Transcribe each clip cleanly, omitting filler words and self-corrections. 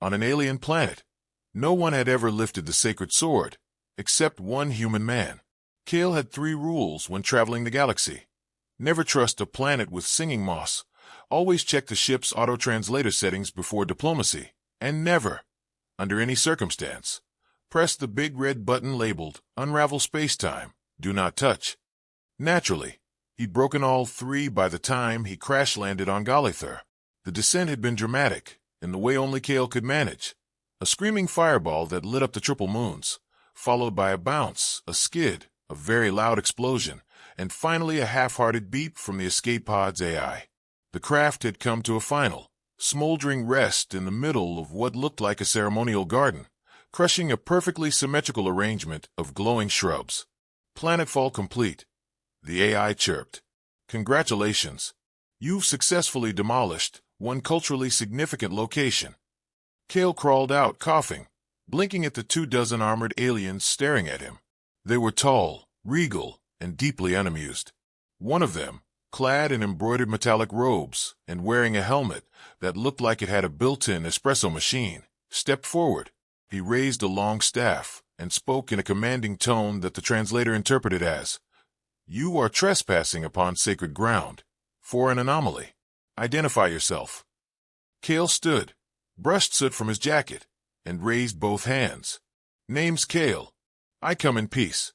on an alien planet. No one had ever lifted the sacred sword, except one human man. Kael had 3 rules when traveling the galaxy. Never trust a planet with singing moss. Always check the ship's auto-translator settings before diplomacy. And never, under any circumstance, press the big red button labeled Unravel Spacetime. Do not touch. Naturally, he'd broken all 3 by the time he crash-landed on Galathor. The descent had been dramatic, in the way only Kael could manage. A screaming fireball that lit up the triple moons, followed by a bounce, a skid, a very loud explosion, and finally a half-hearted beep from the escape pod's AI. The craft had come to a final, smoldering rest in the middle of what looked like a ceremonial garden, crushing a perfectly symmetrical arrangement of glowing shrubs. Planetfall complete. The AI chirped. Congratulations. You've successfully demolished one culturally significant location. Kael crawled out, coughing, blinking at the 24 armored aliens staring at him. They were tall, regal, and deeply unamused. One of them, clad in embroidered metallic robes and wearing a helmet that looked like it had a built-in espresso machine, stepped forward. He raised a long staff and spoke in a commanding tone that the translator interpreted as, "You are trespassing upon sacred ground. For an anomaly. Identify yourself." Kael stood, brushed soot from his jacket, and raised both hands. "Name's Kael. I come in peace.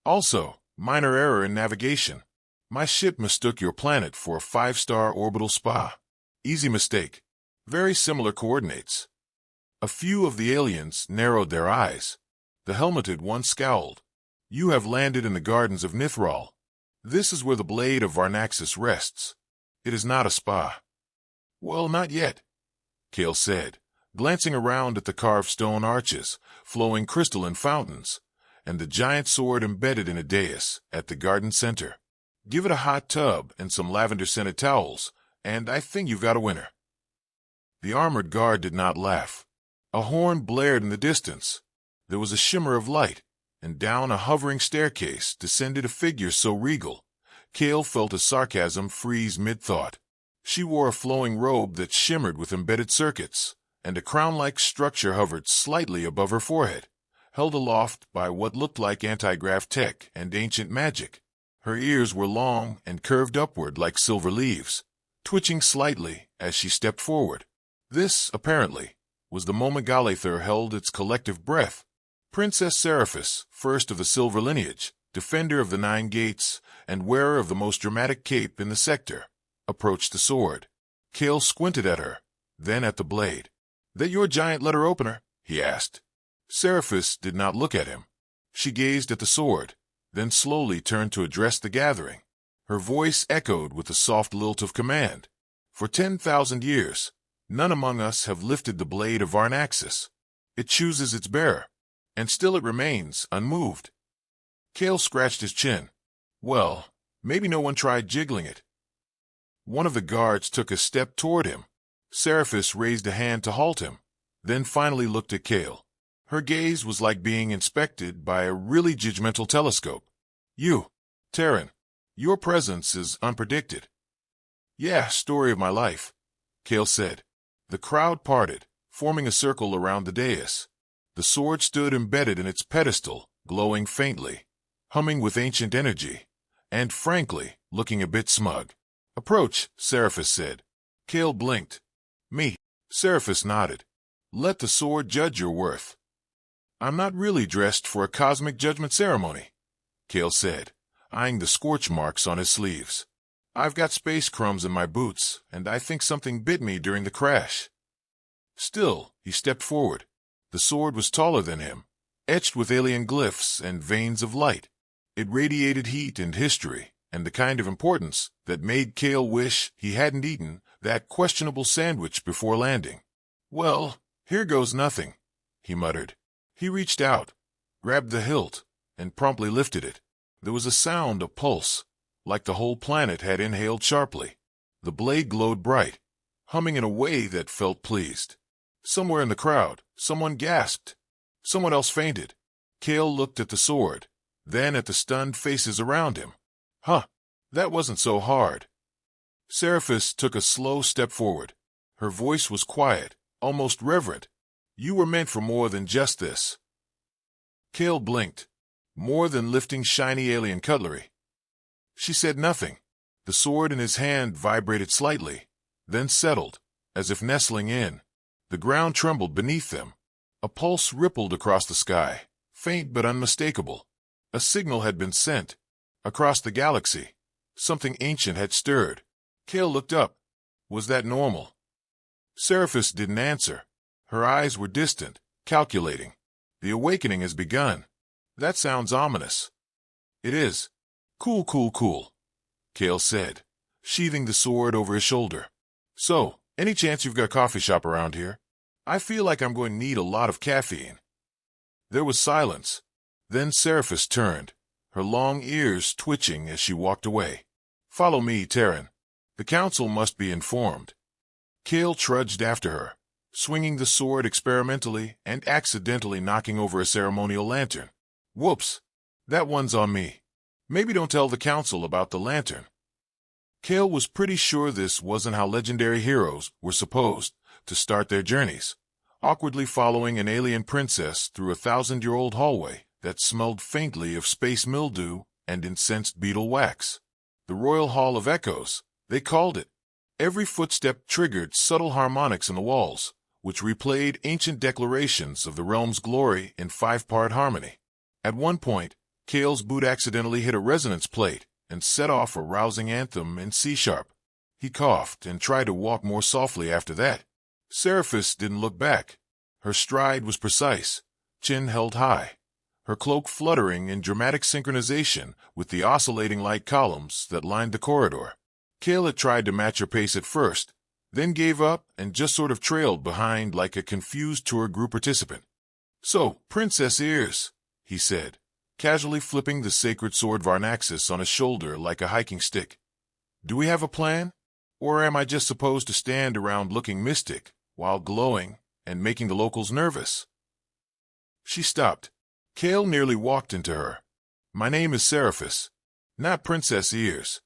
Also, minor error in navigation. My ship mistook your planet for a 5-star orbital spa. Easy mistake. Very similar coordinates." A few of the aliens narrowed their eyes. The helmeted one scowled. "You have landed in the gardens of Nithral. This is where the blade of Varnaxis rests. It is not a spa." "Well, not yet," Kael said, glancing around at the carved stone arches, flowing crystalline fountains, and the giant sword embedded in a dais at the garden center. "Give it a hot tub and some lavender-scented towels, and I think you've got a winner." The armored guard did not laugh. A horn blared in the distance. There was a shimmer of light, and down a hovering staircase descended a figure so regal, Kael felt a sarcasm freeze mid-thought. She wore a flowing robe that shimmered with embedded circuits, and a crown-like structure hovered slightly above her forehead, held aloft by what looked like anti-grav tech and ancient magic. Her ears were long and curved upward like silver leaves, twitching slightly as she stepped forward. This, apparently, was the moment Galathor held its collective breath. Princess Seraphis, first of the Silver lineage, defender of the 9 gates, and wearer of the most dramatic cape in the sector, approached the sword. Kael squinted at her, then at the blade. "That your giant letter opener?" he asked. Seraphis did not look at him. She gazed at the sword, then slowly turned to address the gathering. Her voice echoed with the soft lilt of command. "For 10,000 years, none among us have lifted the blade of Varnaxis. It chooses its bearer, and still it remains unmoved." Kael scratched his chin. "Well, maybe no one tried jiggling it." One of the guards took a step toward him. Seraphis raised a hand to halt him, then finally looked at Kael. Her gaze was like being inspected by a really judgmental telescope. "You, Terran, your presence is unpredicted." "Yeah, story of my life," Kael said. The crowd parted, forming a circle around the dais. The sword stood embedded in its pedestal, glowing faintly, humming with ancient energy, and, frankly, looking a bit smug. "Approach," Seraphis said. Kael blinked. "Me." Seraphis nodded. "Let the sword judge your worth." "I'm not really dressed for a cosmic judgment ceremony," Kael said, eyeing the scorch marks on his sleeves. "I've got space crumbs in my boots, and I think something bit me during the crash." Still, he stepped forward. The sword was taller than him, etched with alien glyphs and veins of light. It radiated heat and history, and the kind of importance that made Kael wish he hadn't eaten that questionable sandwich before landing. "Well, here goes nothing," he muttered. He reached out, grabbed the hilt, and promptly lifted it. There was a sound, a pulse, like the whole planet had inhaled sharply. The blade glowed bright, humming in a way that felt pleased. Somewhere in the crowd, someone gasped. Someone else fainted. Kael looked at the sword, then at the stunned faces around him. "Huh, that wasn't so hard." Seraphis took a slow step forward. Her voice was quiet, almost reverent. You were meant for more than just this. Kael blinked. More than lifting shiny alien cutlery. She said nothing. The sword in his hand vibrated slightly, then settled, as if nestling in. The ground trembled beneath them. A pulse rippled across the sky, faint but unmistakable. A signal had been sent. Across the galaxy, something ancient had stirred. Kael looked up. Was that normal? Seraphis didn't answer. Her eyes were distant, calculating. The awakening has begun. That sounds ominous. It is. Cool, Kael said, sheathing the sword over his shoulder. So, any chance you've got a coffee shop around here? I feel like I'm going to need a lot of caffeine. There was silence. Then Seraphis turned, her long ears twitching as she walked away. Follow me, Terran. The council must be informed. Kael trudged after her, swinging the sword experimentally and accidentally knocking over a ceremonial lantern. Whoops! That one's on me. Maybe don't tell the council about the lantern. Kael was pretty sure this wasn't how legendary heroes were supposed to start their journeys, awkwardly following an alien princess through a 1,000-year-old hallway that smelled faintly of space mildew and incensed beetle wax. The Royal Hall of Echoes, they called it. Every footstep triggered subtle harmonics in the walls, which replayed ancient declarations of the realm's glory in 5-part harmony. At one point, Kael's boot accidentally hit a resonance plate and set off a rousing anthem in C-sharp. He coughed and tried to walk more softly after that. Seraphis didn't look back. Her stride was precise, chin held high, her cloak fluttering in dramatic synchronization with the oscillating light columns that lined the corridor. Kael had tried to match her pace at first, then gave up and just sort of trailed behind like a confused tour group participant. So, princess ears, he said, casually flipping the sacred sword Varnaxis on his shoulder like a hiking stick. Do we have a plan? Or am I just supposed to stand around looking mystic, while glowing, and making the locals nervous? She stopped. Kael nearly walked into her. My name is Seraphis, not Princess Ears.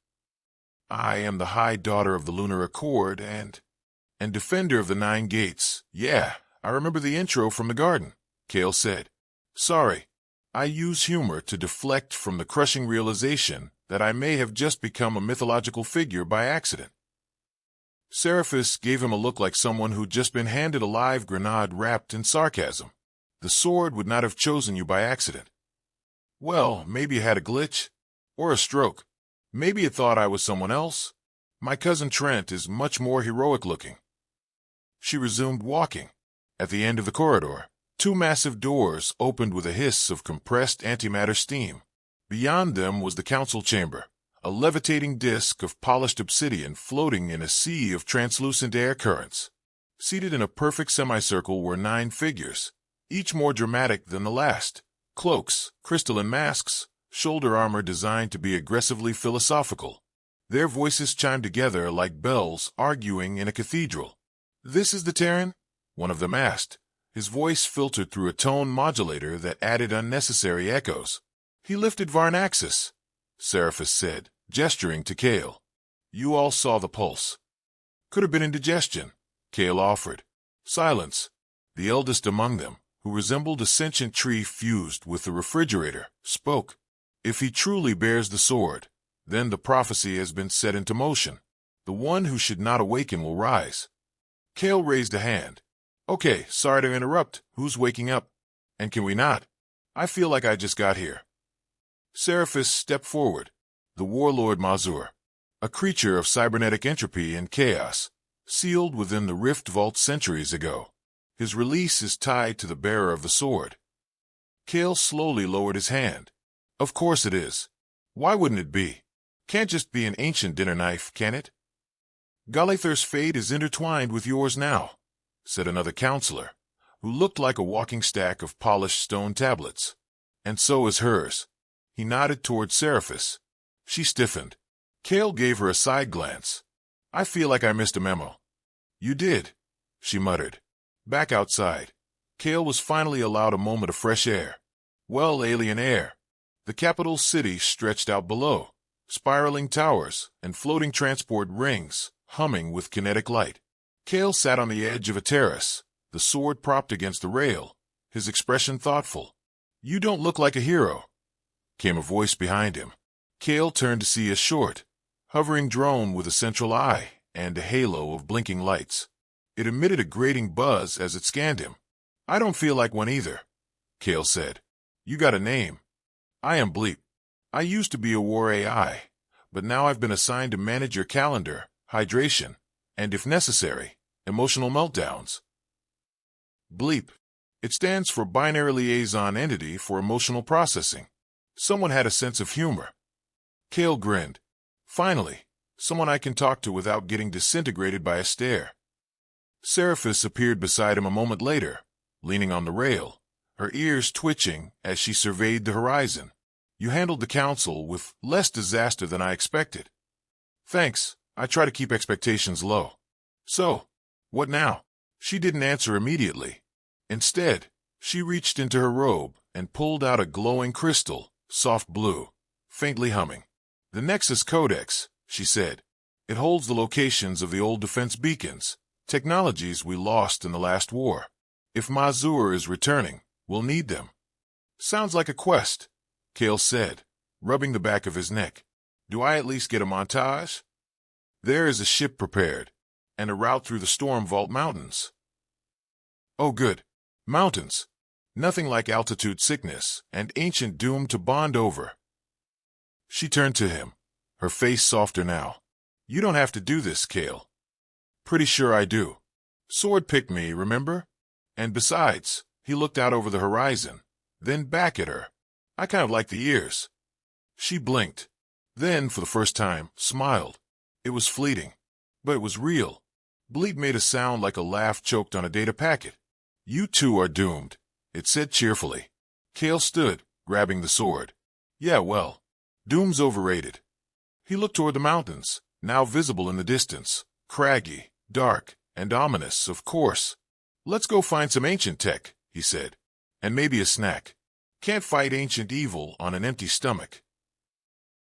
I am the High Daughter of the Lunar Accord and Defender of the 9 Gates. Yeah, I remember the intro from the garden, Kael said. Sorry. I use humor to deflect from the crushing realization that I may have just become a mythological figure by accident. Seraphis gave him a look like someone who'd just been handed a live grenade wrapped in sarcasm. The sword would not have chosen you by accident. Well, maybe you had a glitch. Or a stroke. Maybe it thought I was someone else. My cousin Trent is much more heroic looking. She resumed walking. At the end of the corridor, 2 massive doors opened with a hiss of compressed antimatter steam. Beyond them was the council chamber, a levitating disk of polished obsidian floating in a sea of translucent air currents. Seated in a perfect semicircle were 9 figures, each more dramatic than the last. Cloaks, crystalline masks, shoulder armor designed to be aggressively philosophical. Their voices chimed together like bells arguing in a cathedral. This is the Terran? One of them asked. His voice filtered through a tone modulator that added unnecessary echoes. He lifted Varnaxis, Seraphis said, gesturing to Kael. You all saw the pulse. Could have been indigestion, Kael offered. Silence. The eldest among them, who resembled a sentient tree fused with the refrigerator, spoke. If he truly bears the sword, then the prophecy has been set into motion. The one who should not awaken will rise. Kael raised a hand. Okay, sorry to interrupt. Who's waking up? And can we not? I feel like I just got here. Seraphis stepped forward. The warlord Mazur, a creature of cybernetic entropy and chaos, sealed within the rift vault centuries ago. His release is tied to the bearer of the sword. Kael slowly lowered his hand. Of course it is. Why wouldn't it be? Can't just be an ancient dinner knife, can it? Galathor's fate is intertwined with yours now, said another counselor, who looked like a walking stack of polished stone tablets. And so is hers. He nodded toward Seraphis. She stiffened. Kael gave her a side glance. I feel like I missed a memo. You did, she muttered. Back outside, Kael was finally allowed a moment of fresh air. Well, alien air. The capital city stretched out below, spiraling towers and floating transport rings, humming with kinetic light. Kael sat on the edge of a terrace, the sword propped against the rail, his expression thoughtful. "You don't look like a hero," came a voice behind him. Kael turned to see a short, hovering drone with a central eye and a halo of blinking lights. It emitted a grating buzz as it scanned him. "I don't feel like one either," Kael said. "You got a name?" "I am Bleep. I used to be a war AI, but now I've been assigned to manage your calendar, hydration, and if necessary, emotional meltdowns." Bleep. It stands for Binary Liaison Entity for Emotional Processing. Someone had a sense of humor. Kael grinned. Finally, someone I can talk to without getting disintegrated by a stare. Seraphis appeared beside him a moment later, leaning on the rail, her ears twitching as she surveyed the horizon. "You handled the council with less disaster than I expected." "Thanks. I try to keep expectations low." "So, what now?" She didn't answer immediately. Instead, she reached into her robe and pulled out a glowing crystal, soft blue, faintly humming. "The Nexus Codex," she said. "It holds the locations of the old defense beacons, technologies we lost in the last war. If Mazur is returning, we'll need them." "Sounds like a quest," Kael said, rubbing the back of his neck. "Do I at least get a montage?" "There is a ship prepared, and a route through the Storm Vault Mountains." "Oh good. Mountains. Nothing like altitude sickness and ancient doom to bond over." She turned to him, her face softer now. "You don't have to do this, Kael." "Pretty sure I do. Sword picked me, remember? And besides," he looked out over the horizon, then back at her. "I kind of like the ears." She blinked, then, for the first time, smiled. It was fleeting, but it was real. Bleep made a sound like a laugh choked on a data packet. "You two are doomed," it said cheerfully. Kael stood, grabbing the sword. "Yeah, well, doom's overrated." He looked toward the mountains, now visible in the distance, craggy, dark, and ominous, of course. "Let's go find some ancient tech," he said, "and maybe a snack. Can't fight ancient evil on an empty stomach."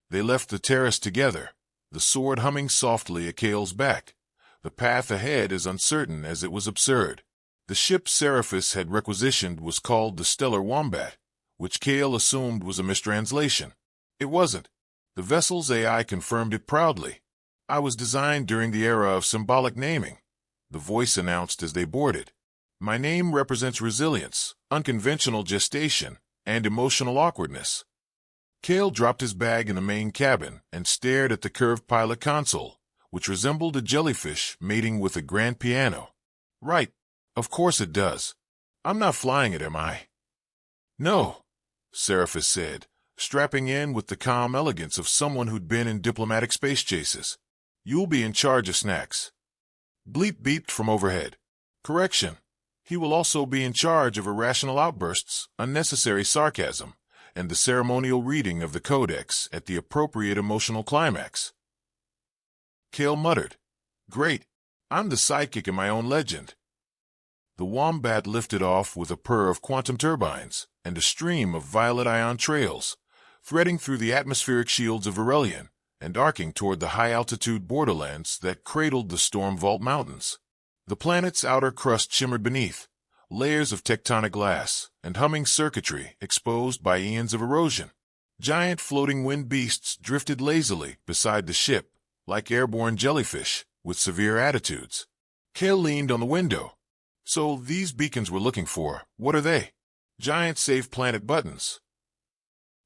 They left the terrace together, the sword humming softly at Kael's back. The path ahead as uncertain as it was absurd. The ship Seraphis had requisitioned was called the Stellar Wombat, which Kael assumed was a mistranslation. It wasn't. The vessel's AI confirmed it proudly. "I was designed during the era of symbolic naming," the voice announced as they boarded. "My name represents resilience, unconventional gestation, and emotional awkwardness." Kael dropped his bag in the main cabin and stared at the curved pilot console, which resembled a jellyfish mating with a grand piano. "Right. Of course it does. I'm not flying it, am I?" "No," Seraphis said, strapping in with the calm elegance of someone who'd been in diplomatic space chases. "You'll be in charge of snacks." Bleep beeped from overhead. "Correction. He will also be in charge of irrational outbursts, unnecessary sarcasm, and the ceremonial reading of the codex at the appropriate emotional climax." Kael muttered, "Great. I'm the sidekick in my own legend." The Wombat lifted off with a purr of quantum turbines and a stream of violet ion trails, threading through the atmospheric shields of Aurelian and arcing toward the high-altitude borderlands that cradled the Storm Vault Mountains. The planet's outer crust shimmered beneath, layers of tectonic glass and humming circuitry exposed by eons of erosion. Giant floating wind beasts drifted lazily beside the ship, like airborne jellyfish with severe attitudes. Kael leaned on the window. "So these beacons we're looking for, what are they?" "Giant save planet buttons."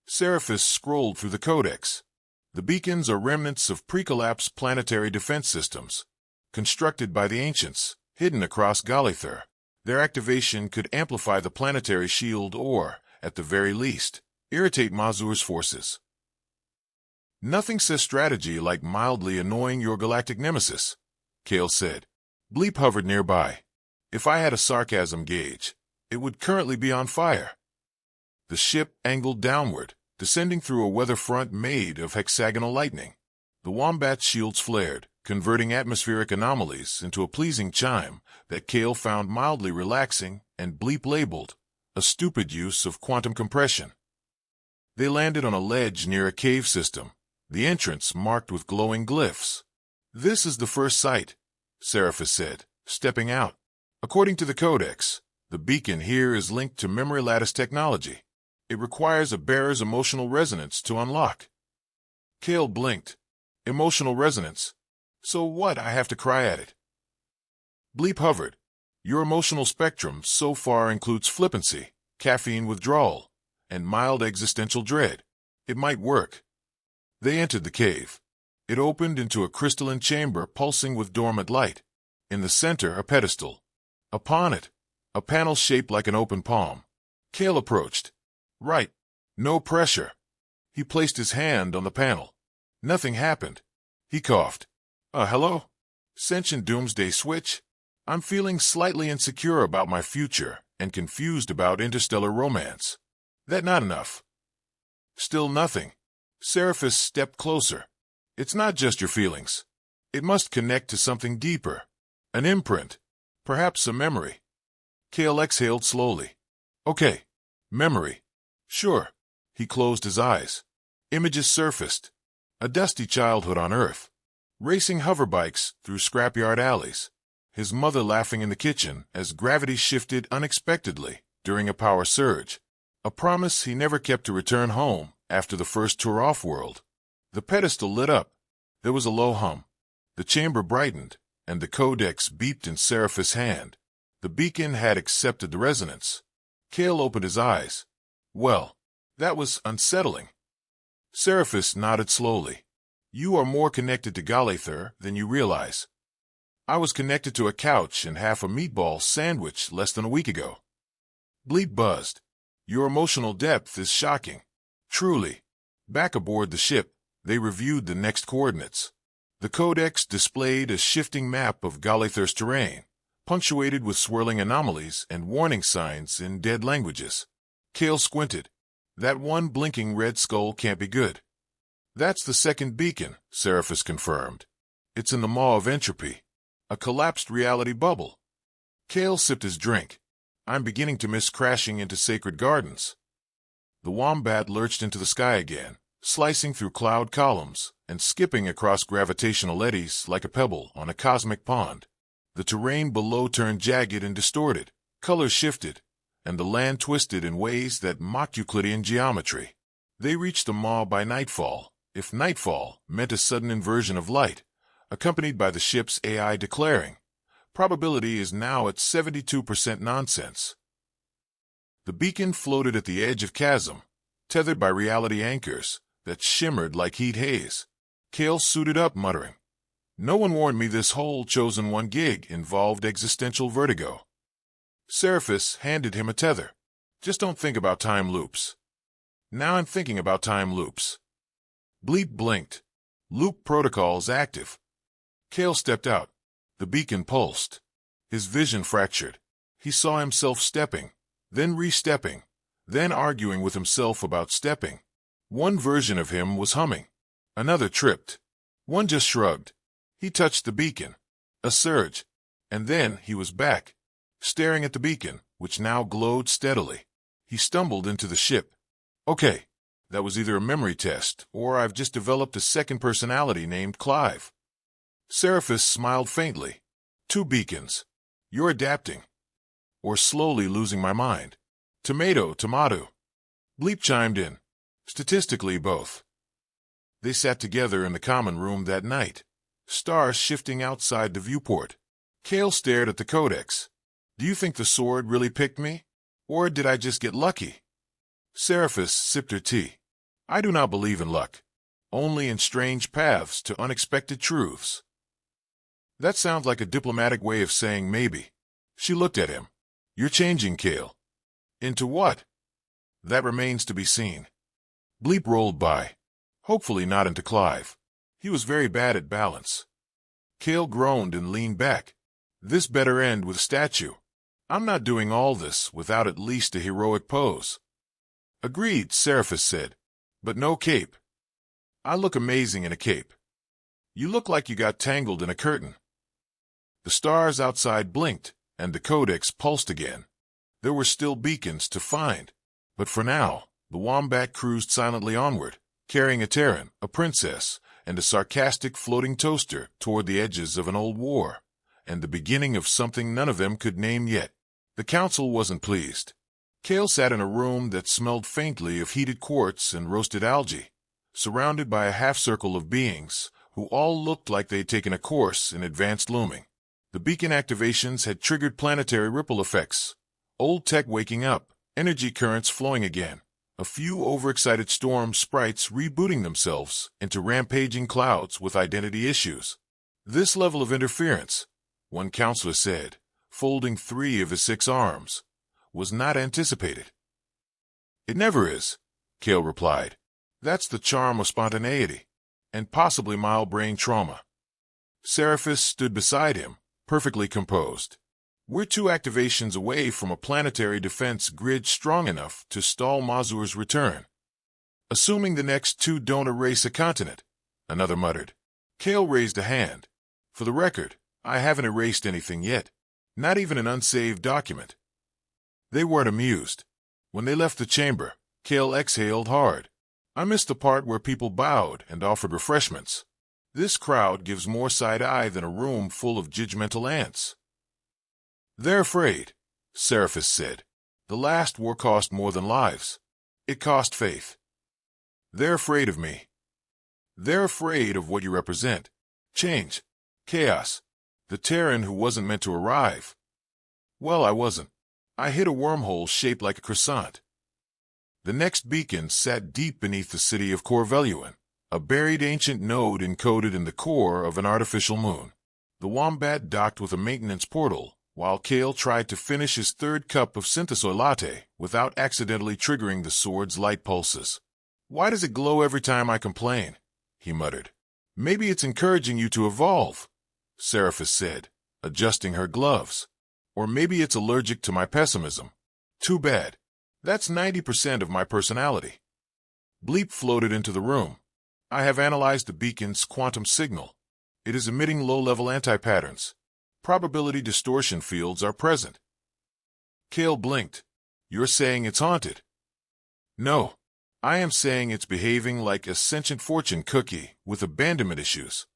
Seraphis scrolled through the codex. "The beacons are remnants of pre-collapse planetary defense systems, constructed by the ancients, hidden across Galathor. Their activation could amplify the planetary shield or, at the very least, irritate Mazur's forces." "Nothing says strategy like mildly annoying your galactic nemesis," Kael said. Bleep hovered nearby. "If I had a sarcasm gauge, it would currently be on fire." The ship angled downward, descending through a weather front made of hexagonal lightning. The Wombat's shields flared, converting atmospheric anomalies into a pleasing chime that Kael found mildly relaxing and Bleep labeled a stupid use of quantum compression. They landed on a ledge near a cave system, the entrance marked with glowing glyphs. "This is the first sight," Seraphis said, stepping out. According to the Codex, the beacon here is linked to memory lattice technology. It requires a bearer's emotional resonance to unlock. Kael blinked. Emotional resonance? So what, I have to cry at it? Bleep hovered. Your emotional spectrum so far includes flippancy, caffeine withdrawal, and mild existential dread. It might work. They entered the cave. It opened into a crystalline chamber pulsing with dormant light. In the center, a pedestal. Upon it, a panel shaped like an open palm. Kael approached. Right. No pressure. He placed his hand on the panel. Nothing happened. He coughed. Hello? Sentient doomsday switch? I'm feeling slightly insecure about my future and confused about interstellar romance. That not enough? Still nothing. Seraphis stepped closer. It's not just your feelings. It must connect to something deeper. An imprint. Perhaps a memory. Kael exhaled slowly. Okay. Memory. Sure. He closed his eyes. Images surfaced. A dusty childhood on Earth. Racing hoverbikes through scrapyard alleys. His mother laughing in the kitchen as gravity shifted unexpectedly during a power surge. A promise he never kept to return home after the first tour off-world. The pedestal lit up. There was a low hum. The chamber brightened, and the codex beeped in Seraphis' hand. The beacon had accepted the resonance. Kael opened his eyes. Well, that was unsettling. Seraphis nodded slowly. You are more connected to Galathor than you realize. I was connected to a couch and half a meatball sandwich less than a week ago. Bleep buzzed. Your emotional depth is shocking. Truly. Back aboard the ship, they reviewed the next coordinates. The codex displayed a shifting map of Galathor's terrain, punctuated with swirling anomalies and warning signs in dead languages. Kael squinted. That one blinking red skull can't be good. That's the second beacon, Seraphis confirmed. It's in the maw of entropy. A collapsed reality bubble. Kael sipped his drink. I'm beginning to miss crashing into sacred gardens. The wombat lurched into the sky again, slicing through cloud columns and skipping across gravitational eddies like a pebble on a cosmic pond. The terrain below turned jagged and distorted, colors shifted, and the land twisted in ways that mocked Euclidean geometry. They reached the maw by nightfall, if nightfall meant a sudden inversion of light, accompanied by the ship's AI declaring, probability is now at 72% nonsense. The beacon floated at the edge of chasm, tethered by reality anchors that shimmered like heat haze. Kael suited up, muttering, No one warned me this whole Chosen One gig involved existential vertigo. Seraphis handed him a tether. Just don't think about time loops. Now I'm thinking about time loops. Bleep blinked. Loop protocols active. Kael stepped out. The beacon pulsed. His vision fractured. He saw himself stepping, then re-stepping, then arguing with himself about stepping. One version of him was humming. Another tripped. One just shrugged. He touched the beacon. A surge. And then he was back, staring at the beacon, which now glowed steadily. He stumbled into the ship. Okay, that was either a memory test, or I've just developed a second personality named Clive. Seraphis smiled faintly. 2 beacons. You're adapting. Or slowly losing my mind. Tomato, tomato. Bleep chimed in. Statistically, both. They sat together in the common room that night, stars shifting outside the viewport. Kael stared at the codex. Do you think the sword really picked me? Or did I just get lucky? Seraphis sipped her tea. I do not believe in luck. Only in strange paths to unexpected truths. That sounds like a diplomatic way of saying maybe. She looked at him. You're changing, Kael. Into what? That remains to be seen. Bleep rolled by. Hopefully not into Clive. He was very bad at balance. Kael groaned and leaned back. This better end with statue. I'm not doing all this without at least a heroic pose. Agreed, Seraphis said. But no cape. I look amazing in a cape. You look like you got tangled in a curtain. The stars outside blinked, and the codex pulsed again. There were still beacons to find. But for now, the wombat cruised silently onward, carrying a Terran, a princess, and a sarcastic floating toaster toward the edges of an old war. and the beginning of something none of them could name yet. The council wasn't pleased. Kael sat in a room that smelled faintly of heated quartz and roasted algae, surrounded by a half-circle of beings who all looked like they'd taken a course in advanced looming. The beacon activations had triggered planetary ripple effects, old tech waking up, energy currents flowing again, a few overexcited storm sprites rebooting themselves into rampaging clouds with identity issues. This level of interference, one counselor said, folding 3 of his 6 arms, was not anticipated. It never is, Kael replied. That's the charm of spontaneity, and possibly mild brain trauma. Seraphis stood beside him, perfectly composed. We're 2 activations away from a planetary defense grid strong enough to stall Mazur's return. Assuming the next 2 don't erase a continent, another muttered. Kael raised a hand. For the record, I haven't erased anything yet, not even an unsaved document. They weren't amused. When they left the chamber, Kael exhaled hard. I missed the part where people bowed and offered refreshments. This crowd gives more side-eye than a room full of judgmental ants. They're afraid, Seraphis said. The last war cost more than lives. It cost faith. They're afraid of me. They're afraid of what you represent. Change. Chaos. The Terran who wasn't meant to arrive. Well, I wasn't. I hit a wormhole shaped like a croissant. The next beacon sat deep beneath the city of Corvelluin, a buried ancient node encoded in the core of an artificial moon. The Wombat docked with a maintenance portal, while Kael tried to finish his 3rd cup of synthesoy latte without accidentally triggering the sword's light pulses. Why does it glow every time I complain? He muttered. Maybe it's encouraging you to evolve, Seraphis said, adjusting her gloves. Or maybe it's allergic to my pessimism. Too bad. That's 90% of my personality. Bleep floated into the room. I have analyzed the beacon's quantum signal. It is emitting low-level anti-patterns. Probability distortion fields are present. Kael blinked. You're saying it's haunted? No. I am saying it's behaving like a sentient fortune cookie with abandonment issues.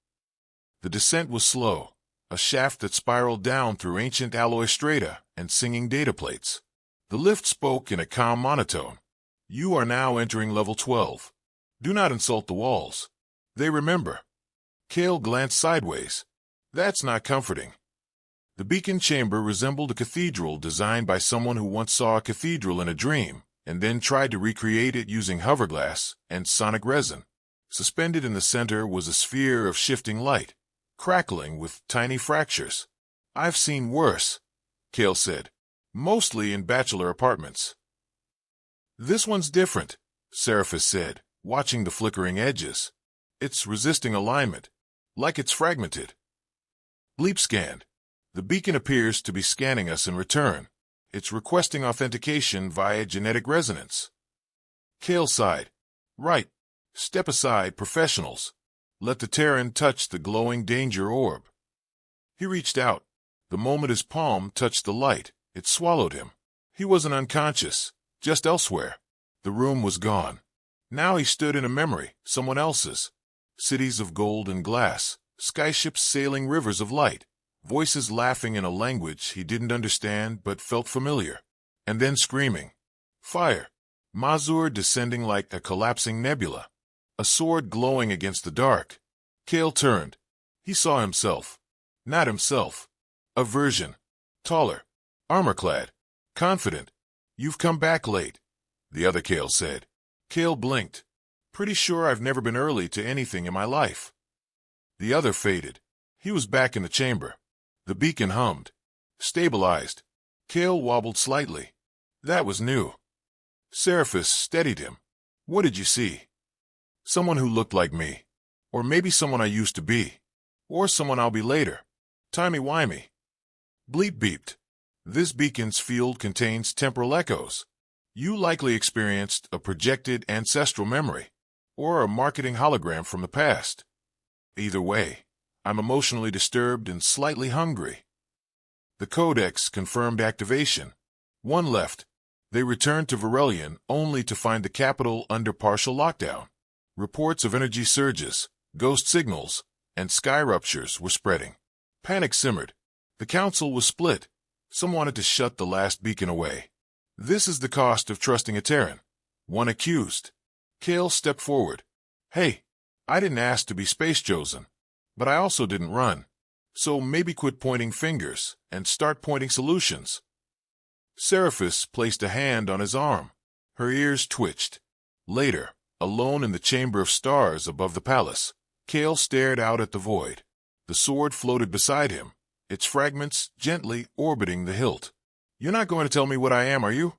The descent was slow, a shaft that spiraled down through ancient alloy strata and singing data plates. The lift spoke in a calm monotone. You are now entering level 12. Do not insult the walls. They remember. Kael glanced sideways. That's not comforting. The beacon chamber resembled a cathedral designed by someone who once saw a cathedral in a dream and then tried to recreate it using hoverglass and sonic resin. Suspended in the center was a sphere of shifting light, crackling with tiny fractures. I've seen worse, Kael said, mostly in bachelor apartments. This one's different, Seraphis said, watching the flickering edges. It's resisting alignment, like it's fragmented. Bleep scanned. The beacon appears to be scanning us in return. It's requesting authentication via genetic resonance. Kael sighed. Right. Step aside, professionals. Let the Terran touch the glowing danger orb. He reached out. The moment his palm touched the light, it swallowed him. He wasn't unconscious, just elsewhere. The room was gone. Now he stood in a memory, someone else's. Cities of gold and glass, skyships sailing rivers of light, voices laughing in a language he didn't understand but felt familiar. And then screaming. Fire. Mazur descending like a collapsing nebula. A sword glowing against the dark. Kael turned. He saw himself. Not himself. A version. Taller. Armor-clad. Confident. You've come back late, the other Kael said. Kael blinked. Pretty sure I've never been early to anything in my life. The other faded. He was back in the chamber. The beacon hummed. Stabilized. Kael wobbled slightly. That was new. Seraphis steadied him. What did you see? Someone who looked like me. Or maybe someone I used to be. Or someone I'll be later. Timey-wimey. Bleep beeped. This beacon's field contains temporal echoes. You likely experienced a projected ancestral memory. Or a marketing hologram from the past. Either way, I'm emotionally disturbed and slightly hungry. The Codex confirmed activation. 1 left. They returned to Varelian only to find the capital under partial lockdown. Reports of energy surges, ghost signals, and sky ruptures were spreading. Panic simmered. The council was split. Some wanted to shut the last beacon away. This is the cost of trusting a Terran. One accused. Kael stepped forward. Hey, I didn't ask to be space chosen, but I also didn't run. So maybe quit pointing fingers and start pointing solutions. Seraphis placed a hand on his arm. Her ears twitched. Later, alone in the chamber of stars above the palace, Kael stared out at the void. The sword floated beside him, its fragments gently orbiting the hilt. You're not going to tell me what I am, are you?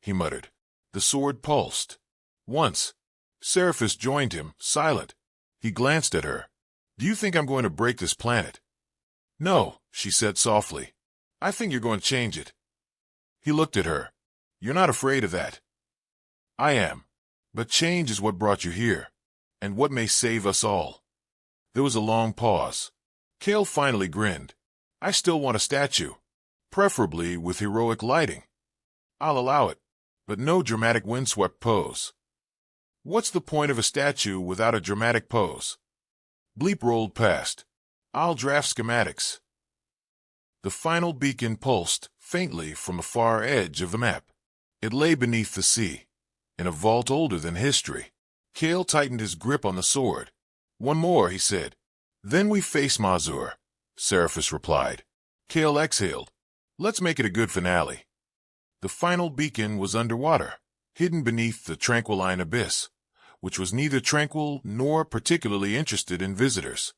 He muttered. The sword pulsed. Once, Seraphis joined him, silent. He glanced at her. Do you think I'm going to break this planet? No, she said softly. I think you're going to change it. He looked at her. You're not afraid of that. I am. But change is what brought you here, and what may save us all. There was a long pause. Kael finally grinned. I still want a statue, preferably with heroic lighting. I'll allow it, but no dramatic windswept pose. What's the point of a statue without a dramatic pose? Bleep rolled past. I'll draft schematics. The final beacon pulsed faintly from the far edge of the map. It lay beneath the sea, in a vault older than history. Kael tightened his grip on the sword. One more, he said. Then we face Mazur, Seraphis replied. Kael exhaled. Let's make it a good finale. The final beacon was underwater, hidden beneath the tranquiline abyss, which was neither tranquil nor particularly interested in visitors.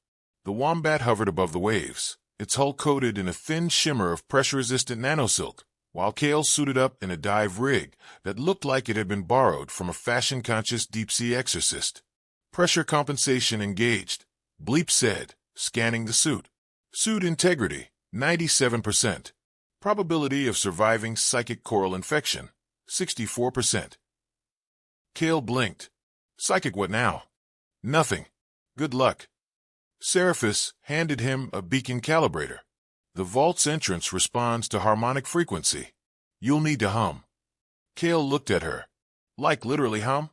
The wombat hovered above the waves, its hull coated in a thin shimmer of pressure-resistant nanosilk, while Kael suited up in a dive rig that looked like it had been borrowed from a fashion-conscious deep-sea exorcist. Pressure compensation engaged, Bleep said, scanning the suit. Suit integrity, 97%. Probability of surviving psychic coral infection, 64%. Kael blinked. Psychic what now? Nothing. Good luck. Seraphis handed him a beacon calibrator. The vault's entrance responds to harmonic frequency. You'll need to hum. Kael looked at her. Like literally hum?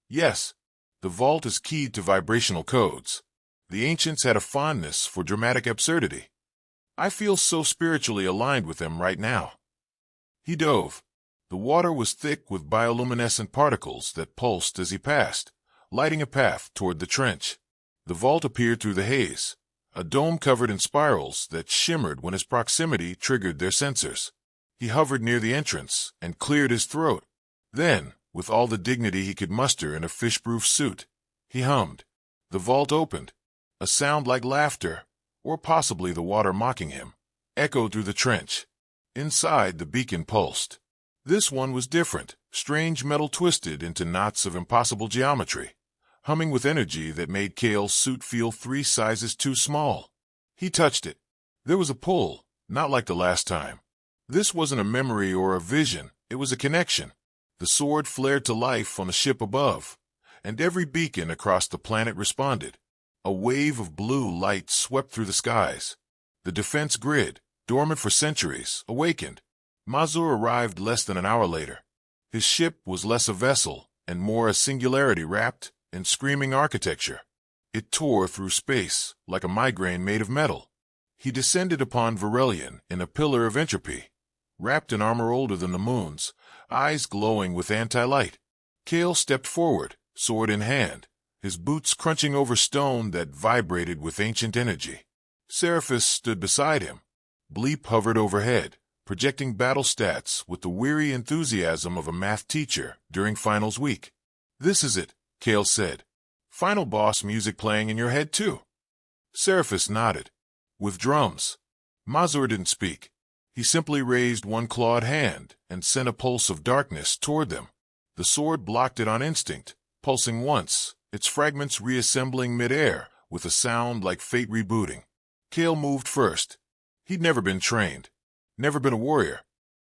Yes. The vault is keyed to vibrational codes. The ancients had a fondness for dramatic absurdity. I feel so spiritually aligned with them right now. He dove. The water was thick with bioluminescent particles that pulsed as he passed, lighting a path toward the trench. The vault appeared through the haze, a dome covered in spirals that shimmered when his proximity triggered their sensors. He hovered near the entrance and cleared his throat. Then, with all the dignity he could muster in a fish-proof suit, he hummed. The vault opened. A sound like laughter, or possibly the water mocking him, echoed through the trench. Inside, the beacon pulsed. This one was different, strange metal twisted into knots of impossible geometry, humming with energy that made Kael's suit feel 3 sizes too small. He touched it. There was a pull, not like the last time. This wasn't a memory or a vision, it was a connection. The sword flared to life on the ship above, and every beacon across the planet responded. A wave of blue light swept through the skies. The defense grid, dormant for centuries, awakened. Mazur arrived less than an hour later. His ship was less a vessel and more a singularity wrapped in screaming architecture. It tore through space like a migraine made of metal. He descended upon Varelion in a pillar of entropy, wrapped in armor older than the moon's, eyes glowing with anti-light. Kael stepped forward, sword in hand, his boots crunching over stone that vibrated with ancient energy. Seraphis stood beside him. Bleep hovered overhead, projecting battle stats with the weary enthusiasm of a math teacher during finals week. This is it, Kael said. Final boss music playing in your head too. Seraphis nodded. With drums. Mazur didn't speak. He simply raised one clawed hand and sent a pulse of darkness toward them. The sword blocked it on instinct, pulsing once, its fragments reassembling mid-air with a sound like fate rebooting. Kael moved first. He'd never been trained, never been a warrior,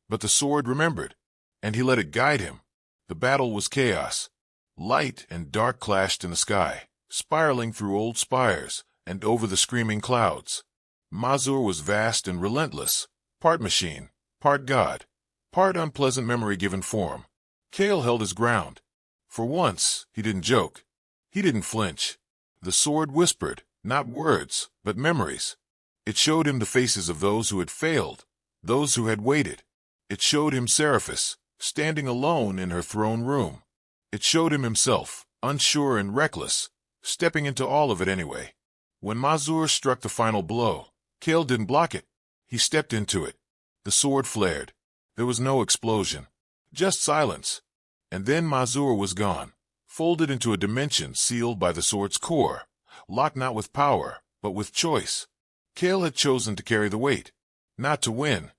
but the sword remembered, and he let it guide him. The battle was chaos. Light and dark clashed in the sky, spiraling through old spires and over the screaming clouds. Mazur was vast and relentless, part machine, part god, part unpleasant memory given form. Kael held his ground. For once, he didn't joke. He didn't flinch. The sword whispered, not words, but memories. It showed him the faces of those who had failed, those who had waited. It showed him Seraphis, standing alone in her throne room. It showed him himself, unsure and reckless, stepping into all of it anyway. When Mazur struck the final blow, Kael didn't block it. He stepped into it. The sword flared. There was no explosion, just silence. And then Mazur was gone, folded into a dimension sealed by the sword's core, locked not with power, but with choice. Kael had chosen to carry the weight, not to win,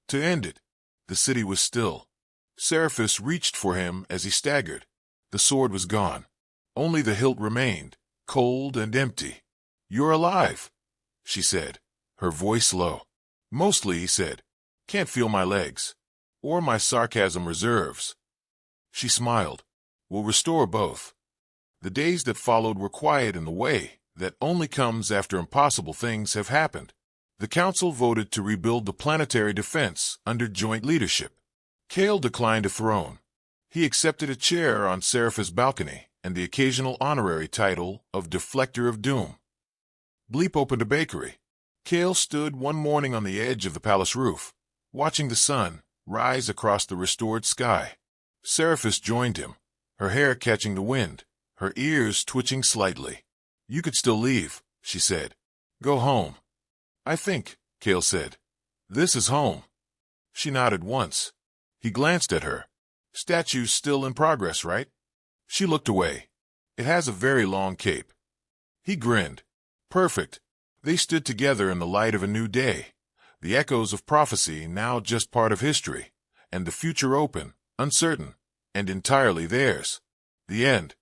to end it. The city was still. Seraphis reached for him as he staggered. The sword was gone. Only the hilt remained, cold and empty. "You're alive," she said, her voice low. "Mostly," he said. "Can't feel my legs. Or my sarcasm reserves." She smiled. "We'll restore both." The days that followed were quiet in the way that only comes after impossible things have happened. The council voted to rebuild the planetary defense under joint leadership. Kael declined a throne. He accepted a chair on Seraphis' balcony and the occasional honorary title of Deflector of Doom. Bleep opened a bakery. Kael stood one morning on the edge of the palace roof, watching the sun rise across the restored sky. Seraphis joined him, her hair catching the wind, her ears twitching slightly. "You could still leave," she said. "Go home." "I think," Kael said. "This is home." She nodded once. He glanced at her. "Statue's still in progress, right?" She looked away. "It has a very long cape." He grinned. "Perfect." They stood together in the light of a new day, the echoes of prophecy now just part of history, and the future open, uncertain, and entirely theirs. The end.